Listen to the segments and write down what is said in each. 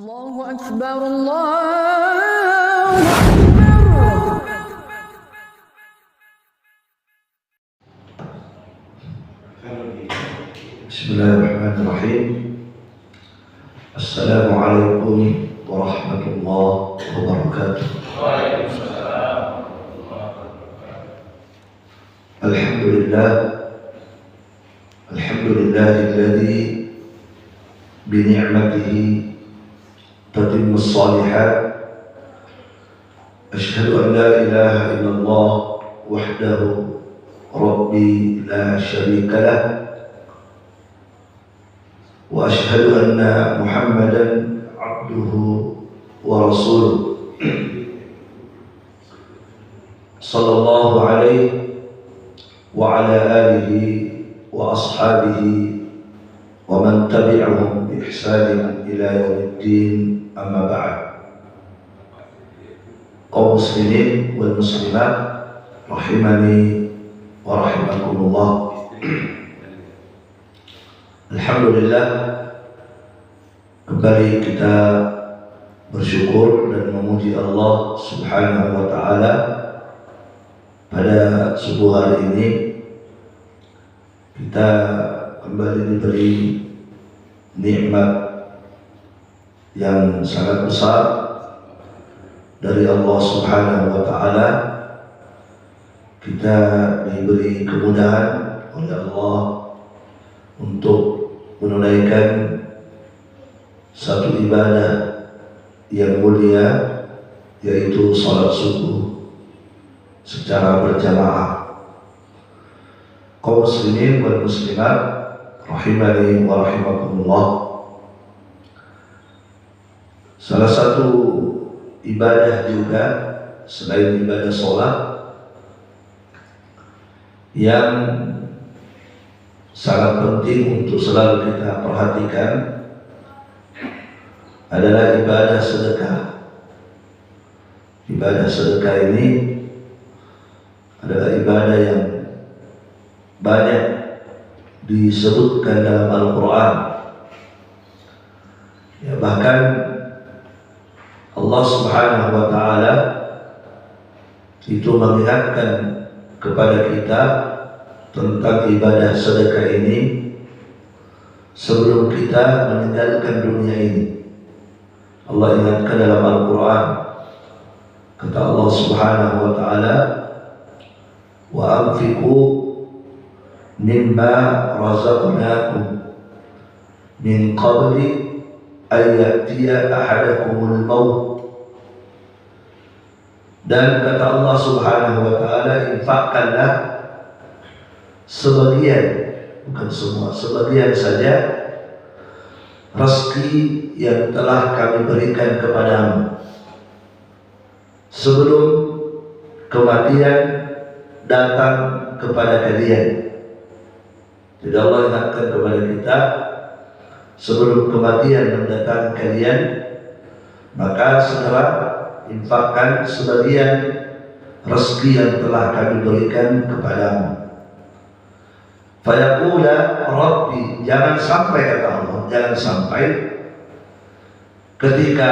Allahu Akbar, Allahu Akbar. Bismillahirrahmanirrahim. Assalamualaikum warahmatullahi wabarakatuh. Alhamdulillahilladzi bi ni'matihi tatimmu shalihat. Asyhadu an la ilaha illallah wahdahu rabbi la syarika lah. Wa asyhadu anna Muhammadan abduhu wa rasuluh. Sallallahu alaihi wa ala alihi wa ashabihi wa man tabi'ahum bi ihsanin ila yaumiddin, amma ba'd. Kaum muslimin wal muslimat rahimani wa rahimakumullah. Alhamdulillah, kembali kita bersyukur dan memuji Allah Subhanahu wa ta'ala. Pada subuh hari ini kita kembali diberi nikmat yang sangat besar dari Allah Subhanahu wa ta'ala. Kita diberi kemudahan oleh Allah untuk menunaikan satu ibadah yang mulia, yaitu salat subuh secara berjamaah. Kaum muslimin wal muslimat rahimani wa rahimakumullah, salah satu ibadah juga selain ibadah salat yang sangat penting untuk selalu kita perhatikan adalah ibadah sedekah. Ibadah sedekah ini adalah ibadah yang banyak disebutkan dalam Al-Quran. Ya, bahkan Allah Subhanahu wa ta'ala itu mengingatkan kepada kita tentang ibadah sedekah ini sebelum kita meninggalkan dunia ini. Allah ingatkan dalam Al-Quran, kata Allah Subhanahu wa ta'ala, wa anfiqu mimma razaqnakum min qabli an ya'tiya ahadakumul maut. Dan kata Allah Subhanahu wa ta'ala, infakkanlah sebagian, bukan semua, sebagian saja rezeki yang telah kami berikan kepadamu sebelum kematian datang kepada kalian. Jadi Allah ingatkan kepada kita, sebelum kematian mendatangi kalian, maka segera infakkan sebagian rezeki yang telah kami berikan kepadamu. Fayaqula Rabbi, jangan sampai, kata Allah, jangan sampai ketika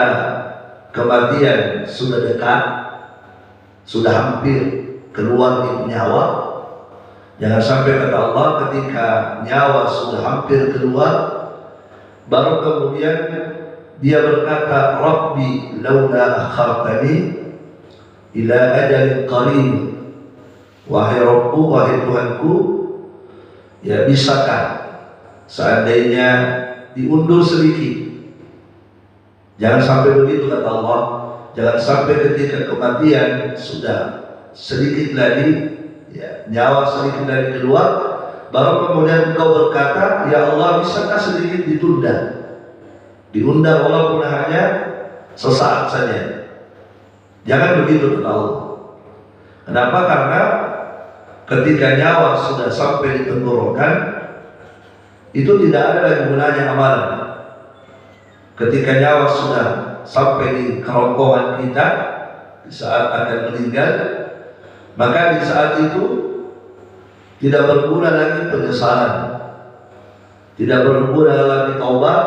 kematian sudah dekat, sudah hampir keluar itu nyawa, jangan sampai, kata Allah, ketika nyawa sudah hampir keluar, baru kemudian dia berkata, Rabbi laula akhartani ila ajalin qarib. Wahai Rabbu, wahai Tuhanku, ya bisakah seandainya diundur sedikit. Jangan sampai begitu, kata Allah. Jangan sampai ketika kematian sudah sedikit lagi, ya, nyawa sedikit lagi keluar, baru kemudian engkau berkata, ya Allah, bisakah sedikit ditunda, diundang walaupun hanya sesaat saja. Jangan begitu, kata Allah. Kenapa? Karena ketika nyawa sudah sampai di tenggorokan, itu tidak ada lagi gunanya amalan. Ketika nyawa sudah sampai di kerongkongan kita, di saat akan meninggal, maka di saat itu tidak berguna lagi penyesalan, tidak berguna lagi taubat,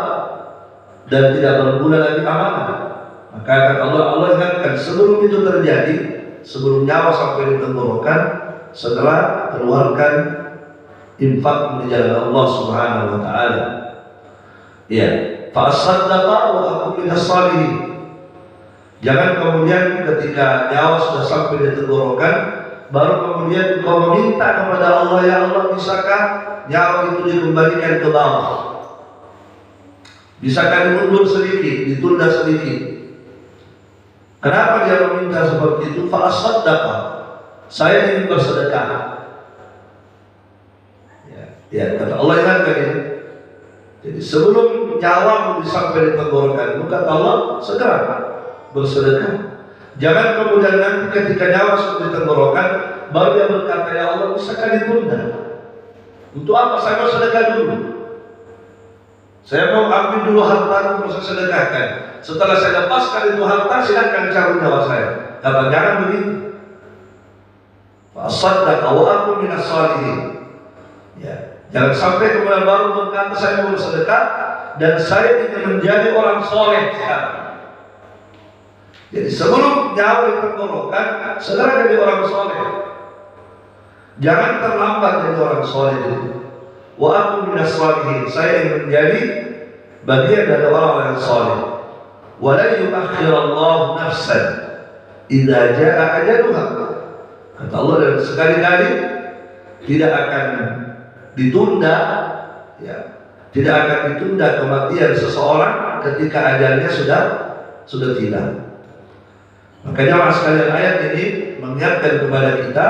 dan tidak berguna lagi amanah. Maka kata Allah ingatkan sebelum itu terjadi, sebelum nyawa sampai di tenggorokan, segera keluarkan infak di jalan Allah Subhanahu wa taala. Ya, fa asaddaqa wa aqul minas salihin. Jangan kemudian ketika nyawa sudah sampai di tenggorokan, baru kemudian kau meminta kepada Allah, ya Allah, bisakah nyawa itu dikembalikan ke bawah? Bisakah dimundur sedikit, ditunda sedikit? Kenapa dia meminta seperti itu? Fa asaddaqa, saya ingin bersedekah. Ya, kata Allah ingatkan ini. Jadi sebelum nyawamu sampai di tenggorokan, kata Allah, segera bersedekah. Jangan kemudian nanti ketika nyawa sudah di tenggorokan, baru dia berkata, ya Allah, bisakah ditunda? Untuk apa saya mau sedekah dulu? Saya mau ambil dulu harta untuk saya sedekahkan. Setelah saya lepaskan itu harta, silakan cari nyawa saya. Kata jangan begitu. Fa asaddaqa wa aqul minas salihin. Ya, jangan sampai kemudian baru berkata saya mau bersedekah dan saya ingin menjadi orang soleh sekarang. Jadi sebelum nyawa di tenggorokan, segera jadi orang soleh. Jangan terlambat jadi orang soleh dulu. Wa aqul minas salihin, saya ingin menjadi bagian dari orang yang soleh. Wa la yu'akhirallahu nafsan idza jaa ajaluha. Kata Allah, dan sekali-kali tidak akan ditunda, ya, tidak akan ditunda kematian seseorang ketika ajalnya sudah tiba. Makanya sekalian ayat ini mengingatkan kepada kita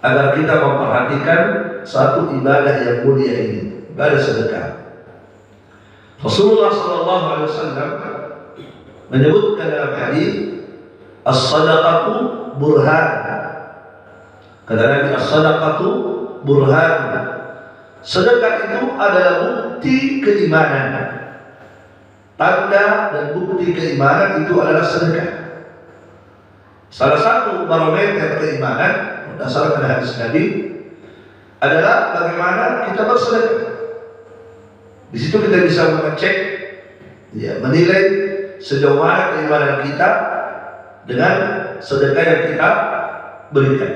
agar kita memperhatikan satu ibadah yang mulia ini, ibadah sedekah. Rasulullah SAW menyebutkan dalam hadis, as-sadaqatu burhan. Kata Nabi, as-sadaqatu burhan. Sedekah itu adalah bukti keimanan. Tanda dan bukti keimanan itu adalah sedekah. Salah satu barometer keimanan berdasarkan hadis Nabi adalah bagaimana kita bersedekah. Di situ kita bisa mengecek, ya, menilai sejauh mana keimanan kita dengan sedekah yang kita berikan.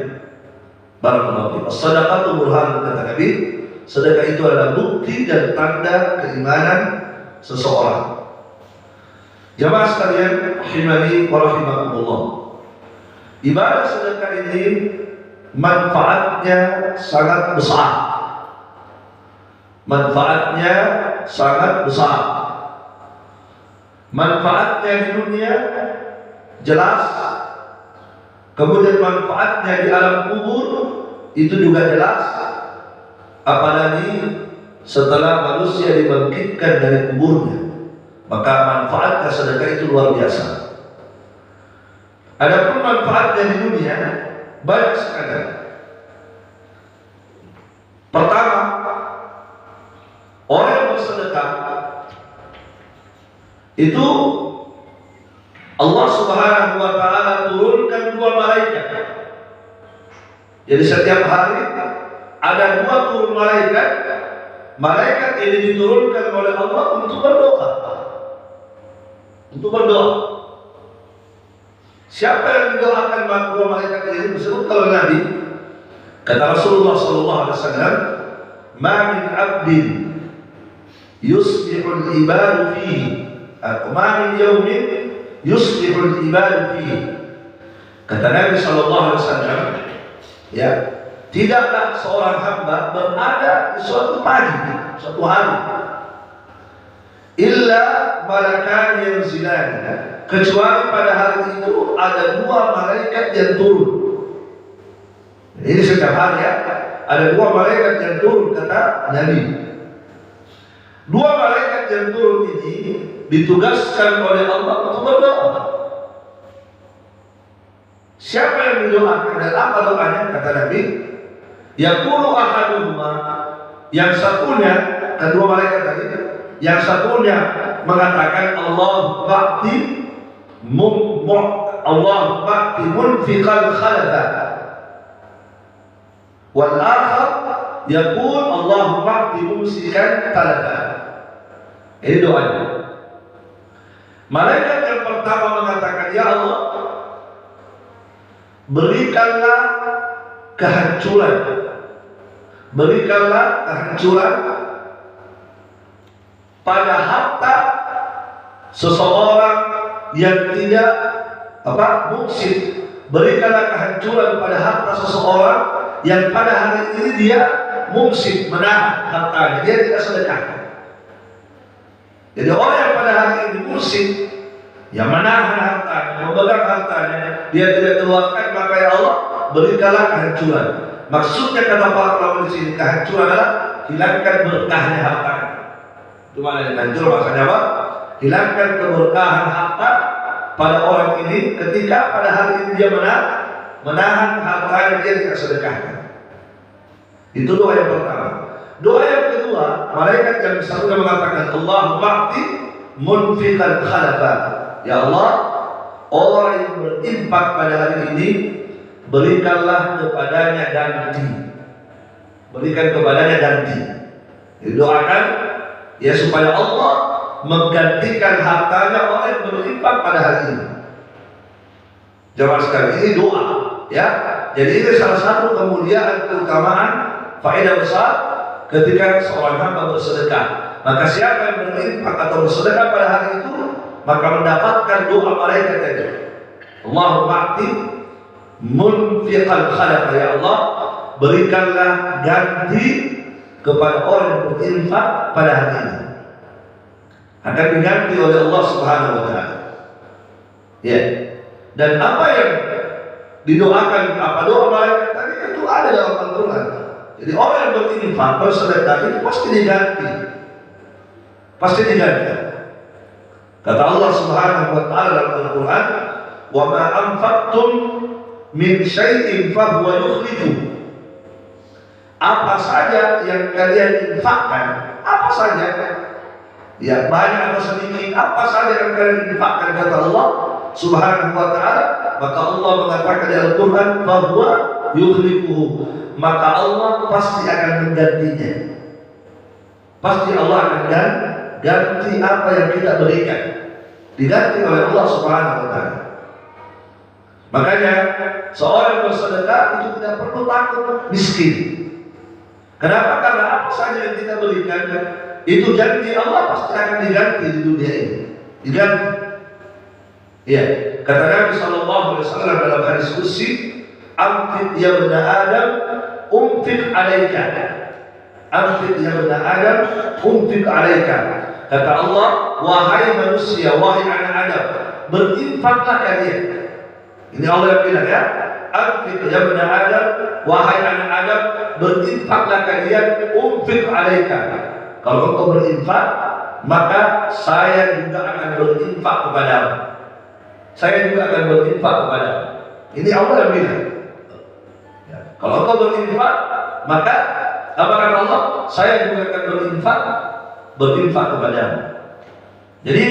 Barakallahu fiik. As-sadaqatu burhan, kata Nabi, sedekah itu adalah bukti dan tanda keimanan seseorang. Jamaah sekalian, rahimani wa rahimakumullah. Ibadah sedekah ini manfaatnya sangat besar. Manfaatnya sangat besar. Manfaatnya di dunia jelas. Kemudian manfaatnya di alam kubur itu juga jelas. Apalagi setelah manusia dibangkitkan dari kuburnya, maka manfaatnya sedekah itu luar biasa. Adapun manfaatnya di dunia banyak sekali. Pertama, orang yang bersedekah itu Allah Subhanahu wa taala turunkan 2 malaikat. Jadi setiap hari ada 2 turun malaikat. Malaikat ini diturunkan oleh Allah untuk berdoa. Untuk berdoa. Siapa yang didoakan 2 malaikat ini disebut oleh Nabi? Kata Rasulullah SAW, "Ma min 'abdin yusbihul ibadu fihi, ma min yawmin yusbihul ibadu fihi." Kata Nabi SAW, ya, tidaklah seorang hamba berada di suatu pagi, suatu hari, illa malakan yanzilan, kecuali pada hari itu ada 2 malaikat yang turun. Ini setiap hari, ya, ada 2 malaikat yang turun, kata Nabi. 2 malaikat yang turun ini ditugaskan oleh Allah untuk berdoa. Siapa yang didoakan dan apa doanya? Kata Nabi, yaqulu ahaduhuma, yang satunya, kedua malaikat tadi, yang satunya mengatakan Allah ba'ti munfiqan khalafa, wal akhar yaqul Allah ba'ti mumsikan talafa. Ini doanya. Malaikat yang pertama mengatakan, ya Allah, berikanlah kehancuran, berikanlah kehancuran pada harta seseorang yang tidak mufsid. Berikanlah kehancuran pada harta seseorang yang pada hari ini dia mufsid, menahan hartanya, dia tidak sedekahkan. Jadi orang yang pada hari ini mufsid, yang menahan hartanya, memegang hartanya, dia tidak keluarkan, maka ya Allah berikanlah kehancuran. Maksudnya kata para ulama di sini, kehancuran adalah hilangkan berkahnya hartanya. Itu maknanya hancur, maksudnya apa? Hilangkan keberkahan harta pada orang ini ketika pada hari ini dia menahan hartanya, dia tidak sedekahkan. Itu doa yang pertama. Doa yang kedua, malaikat yang satunya mengatakan, Allahumma a'ti munfiqan khalafa. Ya Allah, orang yang berinfak pada hari ini, berikanlah kepadanya ganti. Berikan kepadanya ganti. Didoakan ya supaya Allah menggantikan hartanya orang yang berinfak pada hari ini. Jamaah sekalian, ini doa, ya. Jadi ini salah satu kemuliaan, keutamaan, faedah besar ketika seorang hamba bersedekah. Maka siapa yang berinfak atau bersedekah pada hari itu, maka mendapatkan doa malaikat tadi. Allahumma a'ti munfiqan khalafa. Ya Allah, berikanlah ganti kepada orang yang berinfak pada hari ini. Akan diganti oleh Allah Subhanahu wa taala. Ya. Dan apa yang didoakan, apa doa malaikat tadi itu ada dalam Al-Qur'an. Jadi orang yang berinfak, bersedekah itu pasti diganti. Pasti diganti. Kata Allah Subhanahu wa taala dalam Al-Qur'an, "Wa ma anfaqtum min syai'in fa huwa yukhlifu." Apa saja yang kalian infakkan, apa saja, ya banyak atau sedikit, apa saja yang kalian infakkan, kata Allah Subhanahu wa taala, maka Allah mengatakan di Al-Qur'an, "Fa huwa yukhlifuhu." Maka Allah pasti akan menggantinya. Pasti Allah akan ganti apa yang kita berikan, diganti oleh Allah Subhanahu wa taala. Makanya seorang bersedekah itu tidak perlu takut miskin. Kenapa? Karena apa saja yang kita berikan itu janji Allah pasti akan diganti di dunia ini. Diganti. Ya, kata Nabi sallallahu alaihi wasallam dalam hadis qudsi, "Anfiq ya bani Adam, unfiq 'alaika." Anfiq ya bani Adam, unfiq 'alaika. Kata Allah, wahai manusia, wahai anak Adam, berinfaklah kalian. Ini Allah yang bilang, ya. Anfiq ya bani Adam, wahai anak Adam, berinfaklah kalian, unfiq 'alaika. Kalau engkau berinfak, maka saya juga akan berinfak kepadamu. Saya juga akan berinfak kepadamu. Ini Allah yang bilang. Ya. Kalau engkau berinfak, maka apa kata Allah? Saya juga akan berinfak kepadamu. Jadi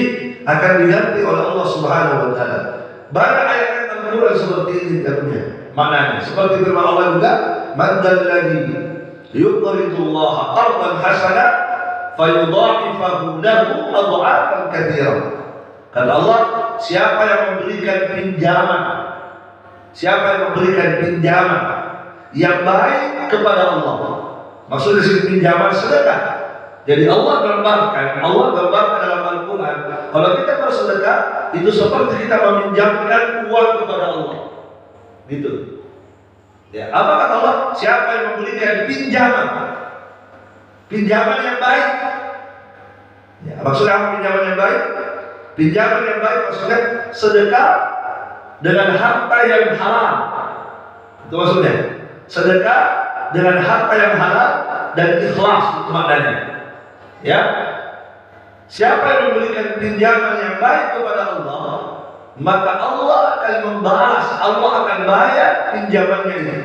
akan diganti oleh Allah Subhanahu wa taala. Banyak ayat Al-Qur'an seperti ini dalamnya. Maknanya seperti firman Allah juga, "Man dzalladzi yuqridullaha qardan hasana fayudha'ifahu lahu adha'afan katsira." Kata Allah, siapa yang memberikan pinjaman, siapa yang memberikan pinjaman yang baik kepada Allah. Maksudnya pinjaman sedekah. Jadi Allah gambarkan dalam Al-Quran, kalau kita bersedekah itu seperti kita meminjamkan uang kepada Allah. Gitu. Ya, apa kata Allah? Siapa yang memberikan pinjaman yang baik? Ya, maksudnya apa pinjaman yang baik? Pinjaman yang baik maksudnya sedekah dengan harta yang halal. Itu maksudnya. Sedekah dengan harta yang halal dan ikhlas, itu maknanya. Ya, siapa yang memberikan pinjaman yang baik kepada Allah, maka Allah akan membalas, Allah akan bayar pinjamannya ini.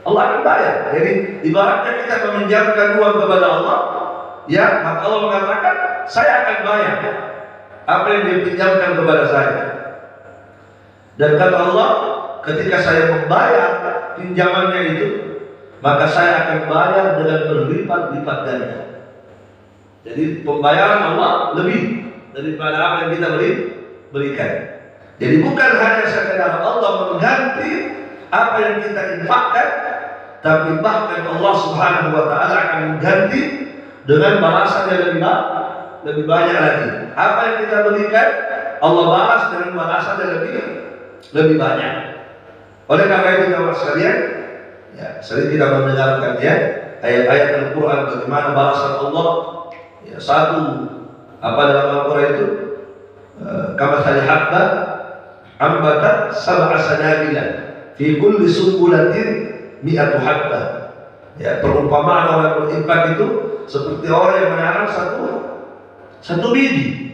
Allah akan bayar. Jadi ibaratnya kita meminjamkan uang kepada Allah, ya, maka Allah mengatakan, saya akan bayar apa yang dipinjamkan kepada saya. Dan kata Allah, ketika saya membayar pinjamannya itu, maka saya akan bayar dengan berlipat-lipat ganda. Jadi pembayaran Allah lebih daripada apa yang kita berikan. Jadi bukan hanya sekedar Allah mengganti apa yang kita infakkan, tapi bahkan Allah Subhanahu wa taala akan mengganti dengan balasan yang lebih banyak lagi. Apa yang kita berikan, Allah balas dengan balasan yang lebih banyak. Oleh karena itu teman sekalian, ya, sering kita mendengarkan ya ayat-ayat Al-Quran bagaimana balasan Allah. Ya, satu apa dalam Al-Quran itu kamathali habba ambata sab'a sanabila fi kulli sumbulatin mi'atu habba. Ya, perumpamaan orang berinfak itu seperti orang yang menanam satu biji.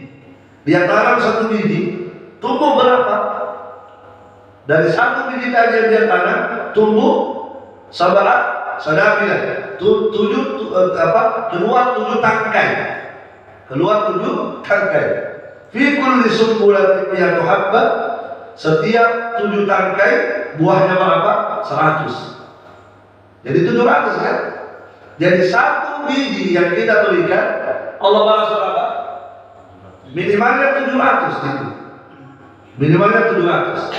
Dia tanam satu biji, tumbuh berapa? Dari satu biji tadi yang dia tanam tumbuh sab'a sanabila, keluar tujuh tangkai. Fi kulli sumbulatin mi'atu habba, setiap 7 tangkai buahnya berapa? 100. Jadi 700 kan? Jadi satu biji yang kita berikan Allah balas berapa? Minimalnya 700 gitu. Minimalnya 700.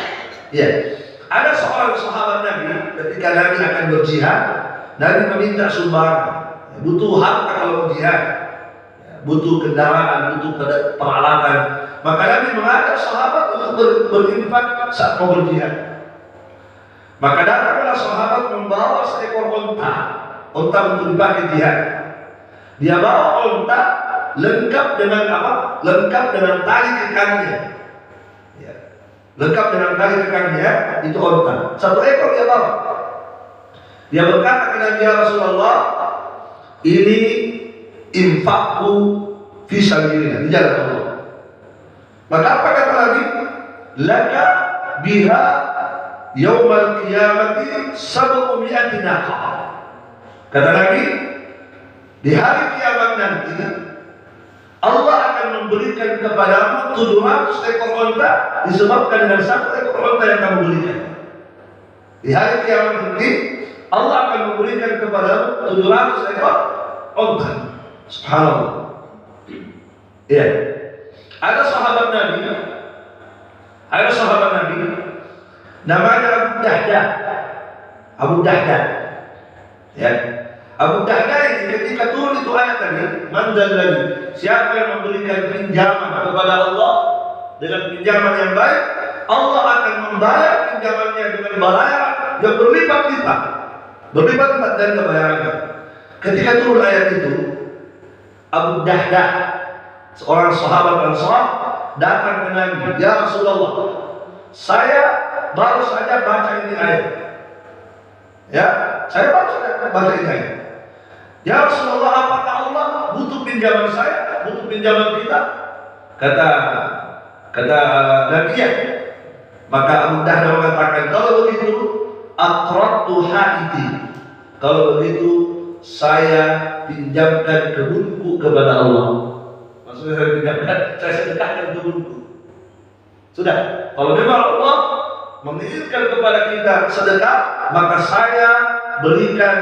Ya. Ada seorang sahabat Nabi ketika Nabi akan berjihad, Nabi meminta sumbangan. Butuh harta kalau berjihad. Butuh kendaraan, butuh peralatan. Maka Nabi mengajak sahabat untuk berinfak saat mau berjihad. Maka datanglah sahabat membawa seekor unta untuk dipakai jihad. Dia bawa unta lengkap dengan apa? Lengkap dengan tali kekangnya. Ya. Lengkap dengan tali kekangnya itu unta. Satu ekor dia bawa. Dia berkata kepada Nabi, ya Rasulullah, ini infakku fi sabilillah, di jalan Allah. Maka apa kata Nabi? Laka biha yaumal qiyamati sab'u mi'ati naqah. Kata Nabi, di hari kiamat nanti Allah akan memberikan kepadamu 700 ekor unta disebabkan dengan satu ekor unta yang kamu berikan. Di hari kiamat nanti Allah akan memberikan kepadamu 700 ekor unta. Subhanallah. Ya. Ada sahabat Nabi namanya Abu Dahdah. Ya. Abu Dahdah ini ketika turun itu ayat tadi, mandal lagi. Siapa yang memberikan pinjaman kepada Allah dengan pinjaman yang baik, Allah akan membayar pinjamannya dengan bayaran yang berlipat-lipat. Berlipat-lipat dari kebayarannya. Ketika turun ayat itu, Abu Dahdah, seorang sahabat Ansar, datang ke Nabi, ya Rasulullah, saya baru saja baca ini ayat. Ya, saya baru saja baca ini ayat. Ya Rasulullah, apakah Allah butuh pinjaman saya, butuh pinjaman kita? Kata Nabi, ya. Maka Abu Dahdah mengatakan, kalau begitu, aqradtu haiti. Kalau begitu, saya pinjamkan kebunku kepada Allah. Maksudnya saya pinjamkan, saya sedekahkan kebunku. Sudah. Kalau memang Allah mengizinkan kepada kita sedekah, maka saya berikan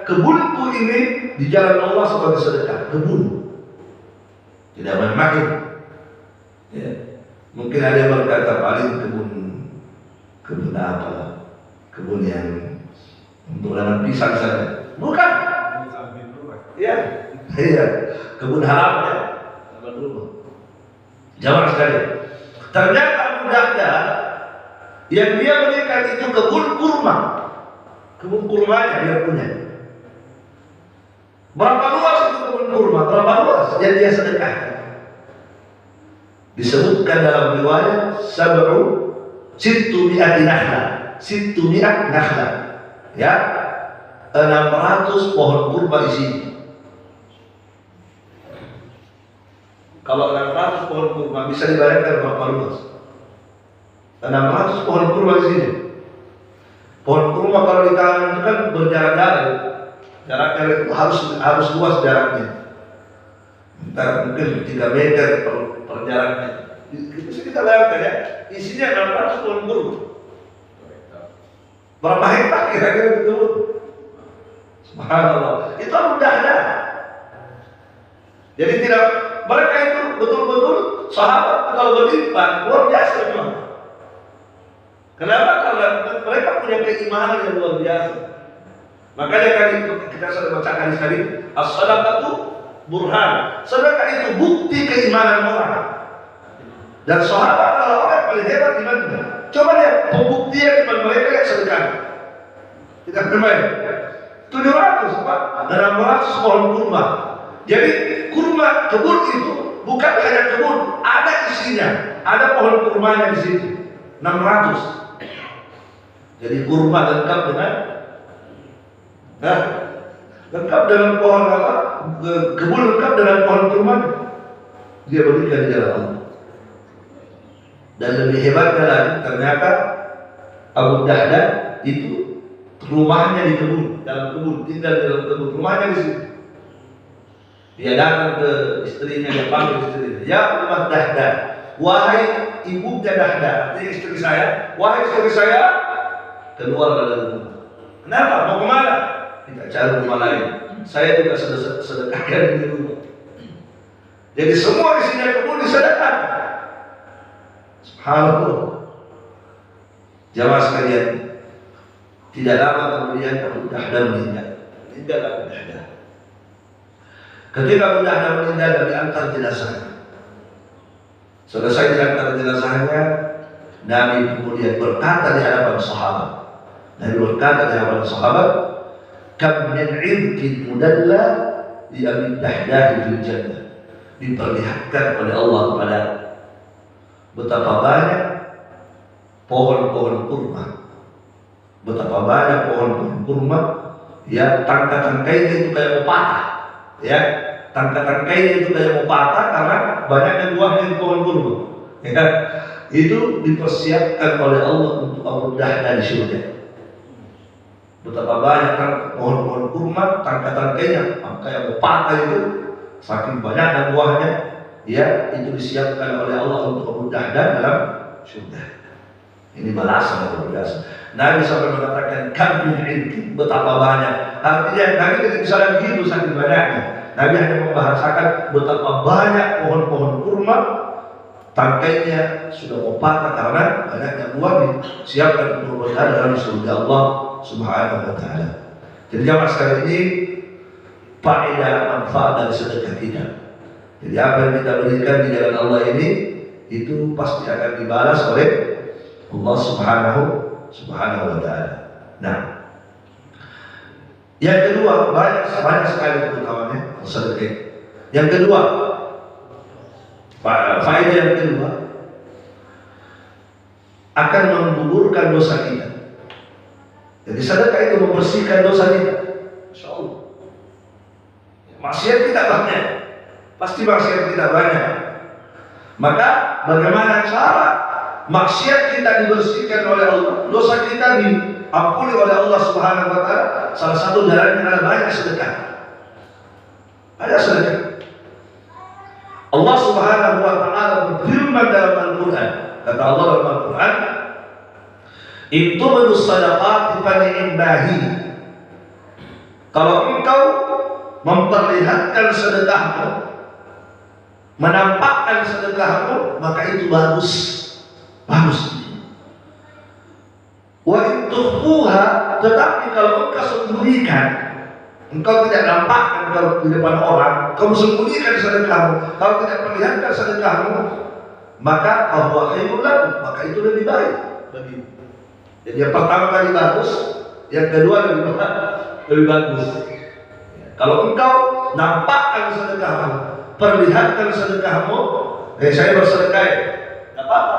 kebunku ini di jalan Allah sebagai sedekah. Kebun, tidak main-main. Ya. Mungkin ada yang berkata paling kebun apa? Kebun yang untuk nanam pisang saja. Bukan. Iya, iya. Kebun haram ya. Jawab sekali. Ternyata Abu Dahdah yang dia berikan itu kebun kurma. Kebun kurmanya dia punya. Berapa luas itu kebun kurma? Berapa luas yang dia sedekah? Disebutkan dalam riwayat sittu mi'ati nakhla. Ya, 600 pohon kurma isinya. Kalau 600 pohon kurma bisa dibayangkan berapa luas? 600 pohon kurma di sini. Pohon kurma kalau ditanam itu kan berjarak-jarak. Jaraknya itu harus luas jaraknya. Entah mungkin 3 meter per jaraknya. Itu bisa kita bayangkan ya. Isinya 600 pohon kurma. Berapa hektar kira-kira itu? Subhanallah. Itu Abu Dahdah. Jadi tidak, mereka itu betul-betul sahabat kalau beriman luar biasa memang. Kenapa? Karena mereka punya keimanan yang luar biasa. Makanya kali kita sudah bacakan sekali, as-sadaqatu burhan. Sedekah itu bukti keimanan orang. Dan sahabat adalah orang yang paling hebat imannya. Coba lihat pembuktian iman mereka yang sedekah. Kita bermain 700 Pak, dan 600 pohon kurma. Jadi kurma kebun itu bukan hanya kebun, ada isinya, ada pohon kurmanya di situ 600. Jadi kurma lengkap dengan lengkap dengan pohon apa? Kebun lengkap dengan pohon kurma. Dia berikan di jalan Allah. Dan lebih hebatnya lagi, ternyata Abu Dahdah itu rumahnya di kebun, dalam kebun, tinggal di dalam kebun, rumahnya di situ. Dia datang ke istrinya, dia panggil istrinya, ya Abu Dahdah, wahai ibunya Dahdah, artinya istri saya, wahai istri saya, keluar dari rumah. Kenapa? Mau kemana? Kita cari rumah lain. Saya juga sedekahkan di rumah. Jadi semua isinya kebun disedekahkan. Subhanallah. Jamaah sekalian, tidak lama kemudian Abu Dahdah meninggal. Meninggal Abu Dahdah. Ketika Abu Dahdah meninggal dan diantar jenazahnya, selesai diantar jenazahnya, Nabi kemudian berkata di hadapan sahabat. Nabi berkata di hadapan sahabat, "Kam min 'irqin mudalla li Abi Dahdah fil jannah." Diperlihatkan oleh Allah kepada betapa banyak pohon-pohon kurma, betapa banyak pohon-pohon kurma, ya tangkai-tangkainya itu kayak mau patah, ya tangkai-tangkainya itu kayak mau patah karena banyaknya buahnya di pohon kurma, ya itu dipersiapkan oleh Allah untuk Abu Dahdah di surga. Betapa banyak pohon-pohon kurma, tangkai-tangkainya kayak mau patah itu, saking banyaknya buahnya, ya itu disiapkan oleh Allah untuk Abu Dahdah dalam surga. Ini balasan yang luar biasa. Nabi sampai mengatakan kam min 'irqin, betapa banyak. Artinya Nabi tidak bisa lagi hidup saking banyaknya. Nabi hanya membahasakan betapa banyak pohon-pohon kurma, tangkainya sudah mau patah karena banyaknya buah disiapkan untuk berada dalam surga Allah Subhanahu wa taala. Jadi jamaah sekali ini faedah manfaat dari sedekah kita. Jadi apa yang kita berikan di jalan Allah ini itu pasti akan dibalas oleh Allah Subhanahu wa taala. Nah, yang kedua, banyak sekali keutamaannya sedekah. Yang kedua, faedah yang kedua akan menggugurkan dosa kita. Jadi sedekah itu membersihkan dosa kita. Insyaallah. Maksiat kita banyak. Pasti maksiat kita banyak. Maka bagaimana cara maksiat kita dibersihkan oleh Allah, dosa kita diampuni oleh Allah Subhanahu wa taala? Salah satu jalannya adalah banyak sedekah. Ada sedekah. Allah Subhanahu wa taala berfirman dalam Al-Qur'an. Kata Allah dalam Al-Qur'an, "Itu menus sadaqat fani'imbahi." Kalau engkau memperlihatkan sedekahmu, menampakkan sedekahmu, maka itu bagus. Wa intukhfuha, tetapi kalau engkau sembunyikan, engkau tidak nampakkan di depan orang, kau sembunyikan sedekahmu, kau tidak perlihatkan sedekahmu, maka fahuwa khairul lakum, maka itu lebih baik bagimu. Jadi yang pertama kali bagus, yang kedua lebih bagus. Kalau engkau nampakkan sedekahmu, perlihatkan sedekahmu, saya bersedekah, tidak apa-apa,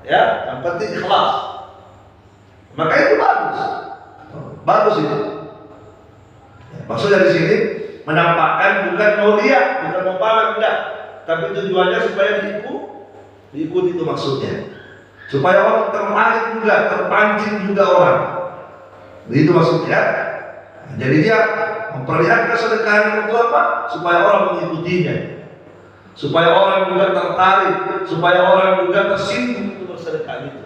ya, yang penting ikhlas, maka itu bagus itu. Maksudnya di sini menampakkan bukan mau lihat, bukan mau pamer, enggak, tapi tujuannya supaya diikuti itu maksudnya, supaya orang tertarik juga, terpancing juga orang. Itu maksudnya. Jadi dia memperlihatkan sedekahnya untuk apa? Supaya orang mengikutinya, supaya orang juga tertarik, supaya orang juga tersinggung untuk bersedekah itu.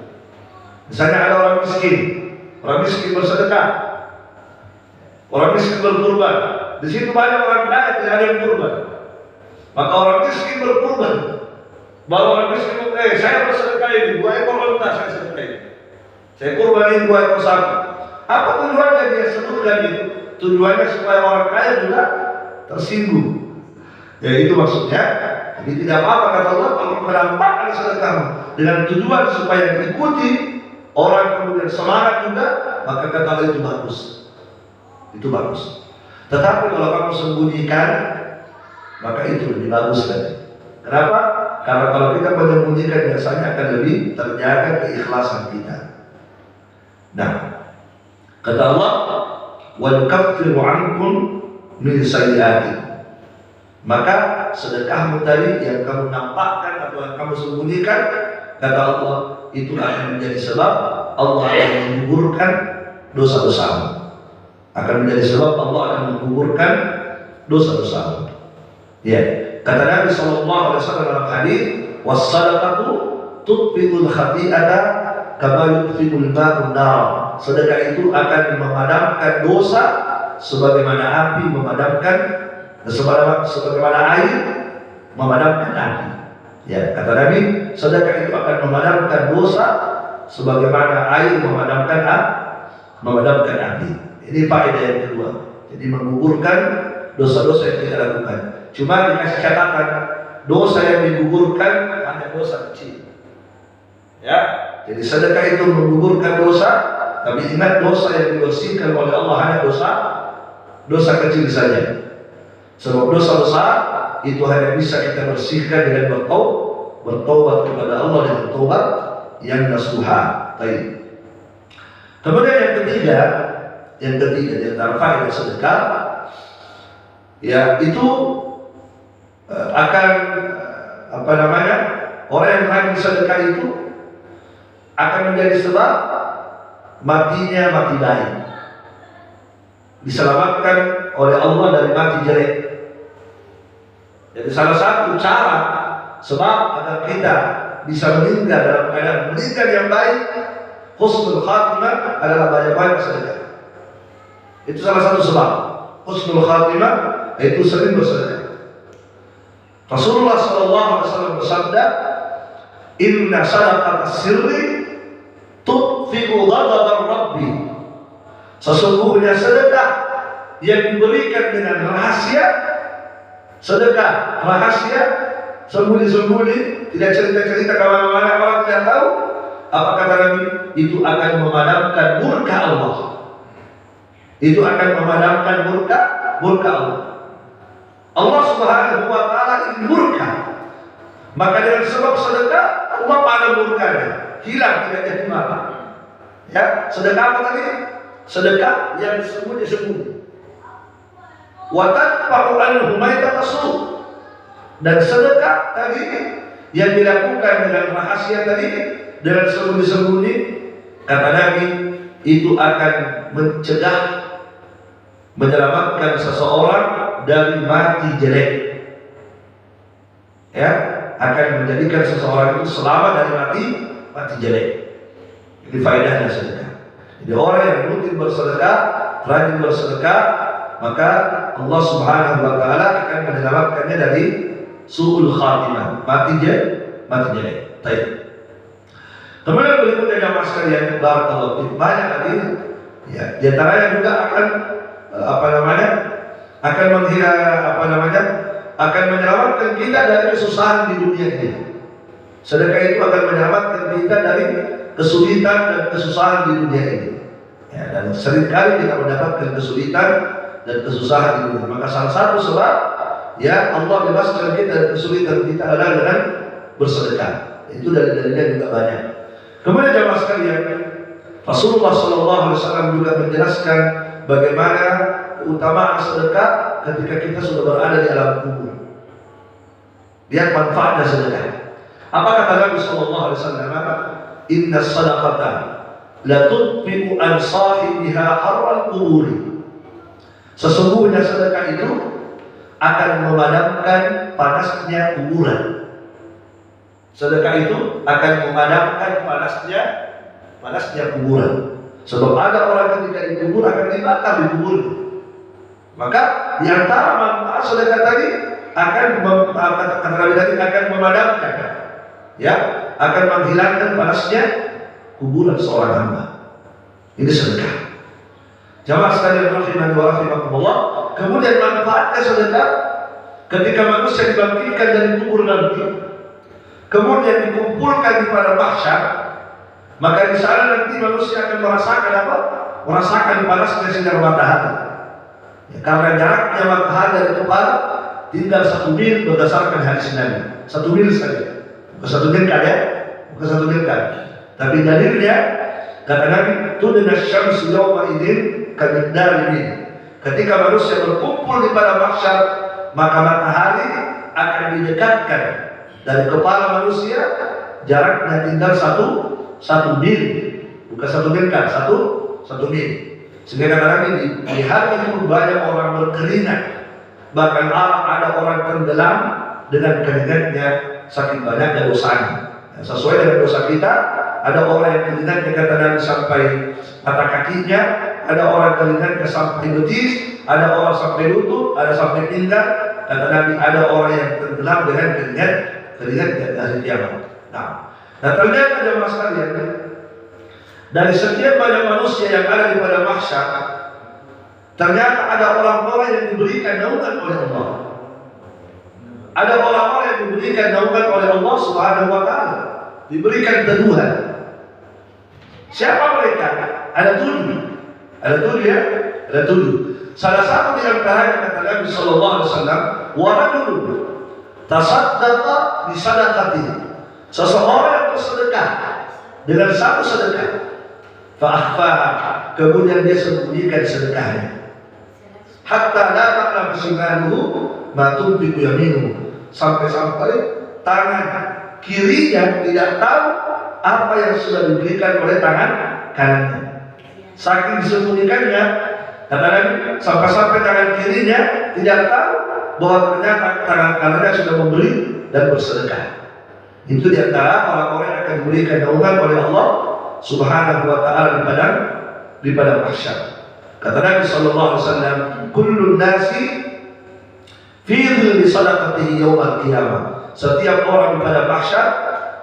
Misalnya ada orang miskin bersedekah, orang miskin berkurban. Di situ banyak orang kaya tidak ada yang kurban. Maka orang miskin berkurban. Baru orang miskin, saya bersedekah ini 2 ekor unta saya sedekah ini. Saya kurbanin 2 ekor sapi. Apa tujuannya dia sebutkan itu? Tujuannya supaya orang kaya juga tersinggung. Ya itu maksudnya. Jadi tidak apa-apa kata Allah kalau menampakkan sedekah dengan tujuan supaya diikuti orang kemudian semangat juga, maka kata Allah itu bagus. Itu bagus. Tetapi kalau kamu sembunyikan, maka itu lebih bagus lagi. Kenapa? Karena kalau kita menyembunyikan biasanya akan lebih terjaga keikhlasan kita. Nah, kata Allah, wa yukaffiru ankum min sayyi'atikum. Maka sedekahmu tadi yang kamu nampakkan atau yang kamu sembunyikan, kata Allah, itu akan menjadi sebab Allah akan menggugurkan dosa-dosamu. Akan menjadi sebab Allah akan menggugurkan dosa-dosamu. Ya, kata Nabi SAW dalam hadis, was-sadaqatu tutfi'ul khati'ata kama yutfi'ul ma'un nar. Sedekah itu akan memadamkan dosa sebagaimana api memadamkan, sebagaimana air memadamkan api. Ya, kata Nabi, sedekah itu akan memadamkan dosa sebagaimana air memadamkan api. Ini faedah yang kedua. Jadi menggugurkan dosa-dosa yang kita lakukan. Cuma dikasih catatan, dosa yang digugurkan hanya dosa kecil. Ya, jadi sedekah itu menggugurkan dosa, tapi ingat dosa yang dibersihkan oleh Allah hanya dosa kecil saja. Sebab dosa besar itu hanya bisa kita bersihkan dengan bertaubat kepada Allah dengan taubat yang nasuha. Baik. Kemudian yang ketiga di antara faedah sedekah, ya itu akan orang yang rajin sedekah itu akan menjadi sebab matinya mati baik, diselamatkan oleh Allah dari mati jelek. Jadi salah satu cara sebab agar kita bisa meninggal dalam keadaan meninggal yang baik, husnul khatimah, adalah banyak-banyak sedekah. Itu salah satu sebab husnul khatimah, yaitu sering bersedekah. Rasulullah SAW bersabda, inna sadaqat sirri tudfi'u ghadab Rabbi. Sesungguhnya sedekah yang diberikan dengan rahasia, sedekah rahasia, sembunyi-sembunyi, tidak cerita-cerita kemana-mana, orang tidak tahu, apa kata Nabi? Itu akan memadamkan murka Allah. Itu akan memadamkan murka Allah. Allah Subhanahu wa Ta'ala ingin murka. Maka dengan sebab sedekah, Allah padam murkanya, hilang, tidak jadi marah. Ya, sedekah apa tadi? Sedekah yang sembunyi-sembunyi. Wa tadfa'u anhu maitaqasu. Dan sedekah tadi yang dilakukan dengan rahasia tadi, dengan sembunyi-sembunyi, kata Nabi, itu akan mencegah, menyelamatkan seseorang dari mati jelek. Ya, akan menjadikan seseorang itu selamat dari mati jelek. Ini faedahnya sedekah. Jadi orang yang rutin bersedekah, rajin bersedekah, maka Allah Subhanahu wa Ta'ala akan menyelamatkannya dari su'ul khatimah, mati jelek. Baik. Kemudian berikutnya jamaah sekalian, barakallahu fiik, banyak lagi. Ya, di antaranya juga akan akan menyelamatkan kita dari kesusahan di dunia ini. Sedekah itu akan menyelamatkan kita dari kesulitan dan kesusahan di dunia ini. Ya, dan seringkali kita mendapatkan kesulitan dan kesusahan di dunia. Maka salah satu sebab ya Allah bebaskan kita dari kesulitan kita adalah dengan bersedekah. Itu dalil-dalilnya juga banyak. Kemudian jamaah sekalian, Rasulullah SAW juga menjelaskan bagaimana keutamaan sedekah ketika kita sudah berada di alam kubur. Lihat manfaatnya sedekah. Apa kata Nabi SAW? Inna sadaqata la tudfi'u an sahibiha harral kuburi. Sesungguhnya sedekah itu akan memadamkan panasnya kuburan. Sedekah itu akan memadamkan panasnya kuburan. Sebab ada orang ketika dikubur akan dibakar di kubur. Maka di antara manfaat sedekah tadi kata Nabi tadi akan memadamkan, ya, akan menghilangkan panasnya kuburan seorang hamba. Ini sedekah. Jamaah sekalian rahimani wa rahimakumullah. Kemudian manfaatnya sedekah ketika manusia dibangkitkan dari kubur nanti, kemudian dikumpulkan di padang mahsyar, maka di sana nanti manusia akan merasakan apa? Merasakan panasnya sinar matahari. Ya, karena jaraknya matahari dari kepala tinggal 1 mil berdasarkan hadis Nabi. 1 mil saja, bukan 1 jengkal ya, bukan 1 jengkal. Tapi dalilnya kata Nabi, tudna syamsu yawma idzin kamidar min. Ketika manusia berkumpul di padang mahsyar, maka matahari akan didekatkan dari kepala manusia, jaraknya tinggal 1 mil, bukan 1 jengkal, 1 mil. Sehingga kata Nabi, di hari itu banyak orang berkeringat, bahkan ada orang tenggelam dengan keringatnya saking banyaknya dosanya. Ya, sesuai dengan dosa kita, ada orang yang keringatnya kata Nabi sampai mata kakinya, ada orang keringatnya sampai betis, ada orang sampai lutut, ada sampai pinggang. Kata Nabi, ada orang yang tenggelam dengan keringatnya dari kiamat. Nah, ternyata jemaah sekalian, dari sekian banyak manusia yang ada di padang mahsyar, ternyata ada orang-orang yang diberikan naungan oleh Allah. Ada orang-orang yang diberikan naungan oleh Allah Subhanahu wa taala, diberikan teduhan. Siapa mereka? Ada 7. Ada 7 ya? Ada 7. Salah satu di antaranya kata Nabi sallallahu alaihi wasallam, wa rajulun tasaddaqa bi sadaqatihi. Seseorang yang bersedekah dengan satu sedekah, fa akhfaha, kemudian dia sembunyikan sedekahnya. Hatta la ta'lamu shimaluhu ma tunfiqu yaminuhu. Sampai-sampai tangan kirinya tidak tahu apa yang sudah diberikan oleh tangan kanannya. Saking disembunyikannya, kata Nabi, sampai-sampai tangan kirinya tidak tahu bahwa ternyata tangan kanannya sudah memberi dan bersedekah. Itu di antara orang-orang yang akan diberikan naungan oleh Allah Subhanahu wa taala di padang mahsyar. Kata Nabi sallallahu alaihi wasallam, kullun nasi fi dhilli sadaqatihi yaumil qiyamah. Setiap orang di padang mahsyar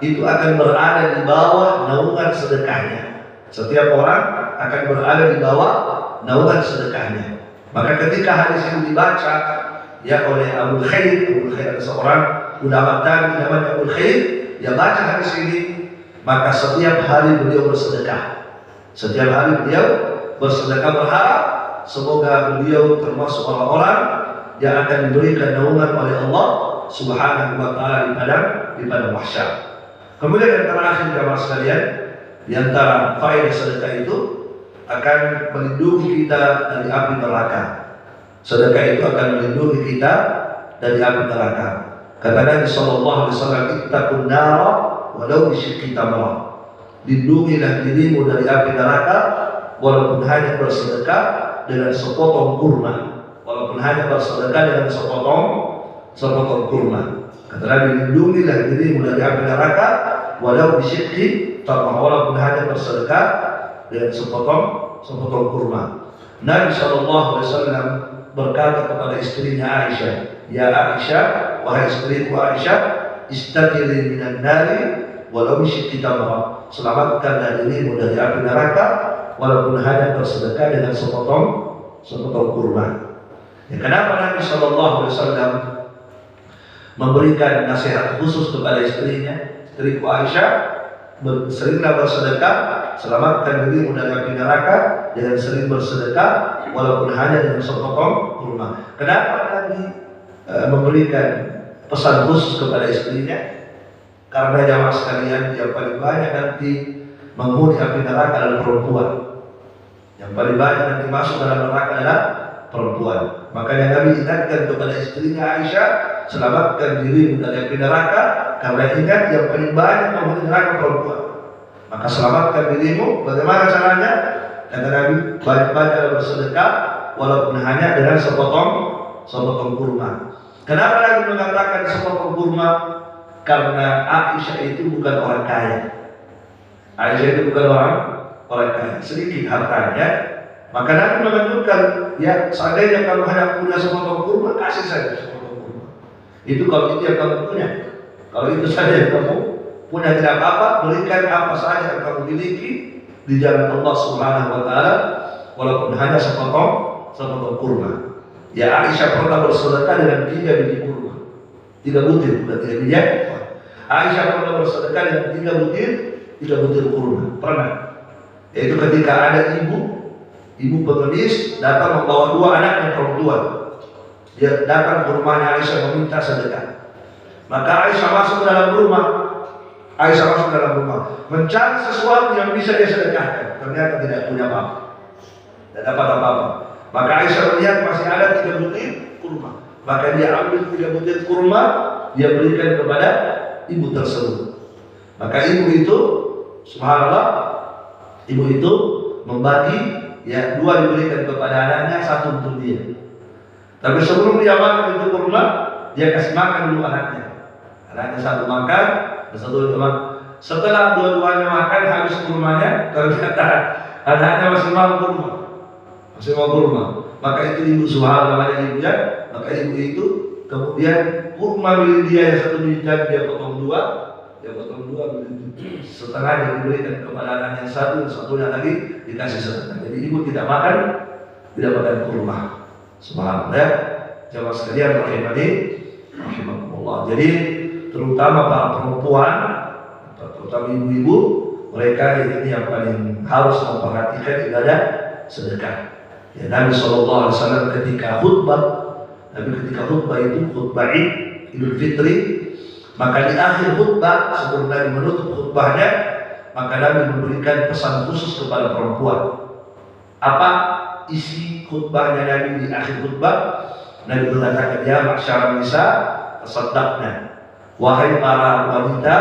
itu akan berada di bawah naungan sedekahnya. Setiap orang akan berada di bawah naungan sedekahnya. Maka ketika hadis ini dibaca ya oleh Abu Khair ada seorang ulama tabi'in namanya Abu Khair, dia baca hadis ini, maka setiap hari beliau bersedekah. Setiap hari beliau bersedekah, berharap semoga beliau termasuk orang-orang yang akan diberikan naungan oleh Allah Subhanahu wa taala di padang mahsyar. Kemudian yang terakhir jemaah sekalian, di antara faedah sedekah itu akan melindungi kita dari api neraka. Sedekah itu akan melindungi kita dari api neraka. Kata Nabi sallallahu alaihi wasallam, ittaqun nara walau bisyikki tamrah. Lindungilah dirimu dari api neraka walaupun hanya bersedekah dengan sepotong kurma. Walaupun hanya bersedekah dengan sepotong kurma. Kata Nabi, lindungilah dirimu dari api neraka walau bisyikki tamrah, walaupun hanya bersedekah dengan sepotong kurma. Nabi sallallahu alaihi wasallam berkata kepada istrinya Aisyah, ya Aisyah, wahai istriku Aisyah, istatiri minan nari walau bisyikki tamrah. Selamatkanlah dirimu dari api neraka walaupun hanya bersedekah dengan sepotong kurma. Ya, kenapa Nabi sallallahu alaihi wasallam memberikan nasihat khusus kepada istrinya? Istriku Aisyah, seringlah bersedekah, selamatkan dirimu dari api neraka dengan sering bersedekah walaupun hanya dengan sepotong kurma. Kenapa Nabi memberikan pesan khusus kepada istrinya? Karena jamaah sekalian, yang paling banyak nanti menghuni api neraka adalah perempuan. Yang paling banyak nanti masuk dalam neraka adalah perempuan. Makanya Nabi ingatkan kepada istrinya Aisyah, selamatkan dirimu dari api neraka, karena ingat yang paling banyak menghuni neraka perempuan. Maka selamatkan dirimu. Bagaimana caranya? Kata Nabi, banyak-banyak bersedekah walaupun hanya dengan sepotong kurma. Kenapa Nabi mengatakan sepotong kurma? Karena Aisyah itu bukan orang kaya. Aisyah itu bukan orang kaya, sedikit hartanya. Maka Nabi menunjukkan, ya seandainya kamu hanya punya sepotong kurma, kasih saja sepotong kurma. Itu kalau itu yang kamu punya. Kalau itu saja yang kamu punya, tidak apa-apa, berikan apa saja yang kamu miliki di jalan Allah Subhanahu wa taala, walaupun hanya sepotong kurma. Ya, Aisyah pernah bersedekah dengan 3 biji kurma. 3 butir, bukan 3 biji. Aisyah pernah bersedekah dengan 3 butir kurma. Pernah. Yaitu ketika ada ibu pengemis datang membawa 2 anaknya perempuan. Dia datang ke rumahnya Aisyah meminta sedekah. Maka Aisyah masuk ke dalam rumah. Mencari sesuatu yang bisa dia sedekahkan. Ternyata tidak punya apa-apa. Tidak dapat apa-apa. Maka Aisyah melihat masih ada 3 butir kurma. Maka dia ambil 3 butir kurma, dia berikan kepada ibu tersebut. Maka ibu itu, subhanallah, ibu itu membagi, ya, 2 diberikan kepada anaknya, 1 untuk dia. Tapi sebelum dia makan itu kurma, dia kasih makan dulu anaknya. Anaknya 1 makan, dan 1 teman. Setelah dua-duanya makan habis kurmanya, ternyata anaknya masih mau kurma. Maka itu ibu, subhanallah, namanya ibunya. Maka ibu itu kemudian kurma milik dia yang 1 biji, dia potong 2, setengahnya diberikan kepada anaknya 1, dan 1-nya lagi dikasih sedekah. Jadi ibu tidak makan kurma. Subhanallah, ya. Jamaah sekalian rahimakumullah. Jadi terutama para perempuan, terutama ibu-ibu, mereka ini yang paling harus memperhatikan ibadah sedekah. Ya, Nabi SAW ketika khutbah itu khutbah Idul Fitri, maka di akhir khutbah sebelum Nabi menutup khutbahnya, maka Nabi memberikan pesan khusus kepada perempuan. Apa isi khutbahnya Nabi di akhir khutbah? Nabi mengatakan, ya ma'syaral nisa, tasaddaqna. Wahai para wanita,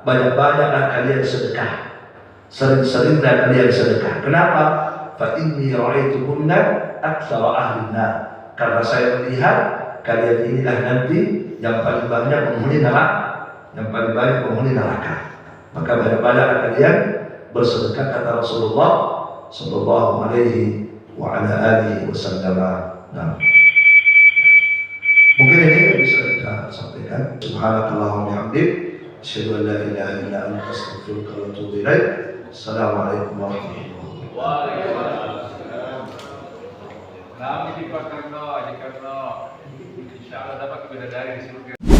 banyak-banyaklah kalian sedekah. Sering-seringlah kalian sedekah. Kenapa? Fa inni ra'aitukunna aktsara ahli nar. Karena saya melihat kalian inilah nanti yang paling banyak penghuni neraka. Maka banyak-banyaklah kalian bersedekah, kata Rasulullah sallallahu alaihi wa ala alihi wasallam. Nah, mungkin ini yang bisa kita sampaikan. Subhanakallahumma wa bihamdik, asyhadu an la ilaha illa anta, astaghfiruka wa atubu ilaik. Assalamualaikum warahmatullahi wabarakatuh. Waalaikumsalam. Kami di Pakarno, insyaallah dapat bidadari di surga.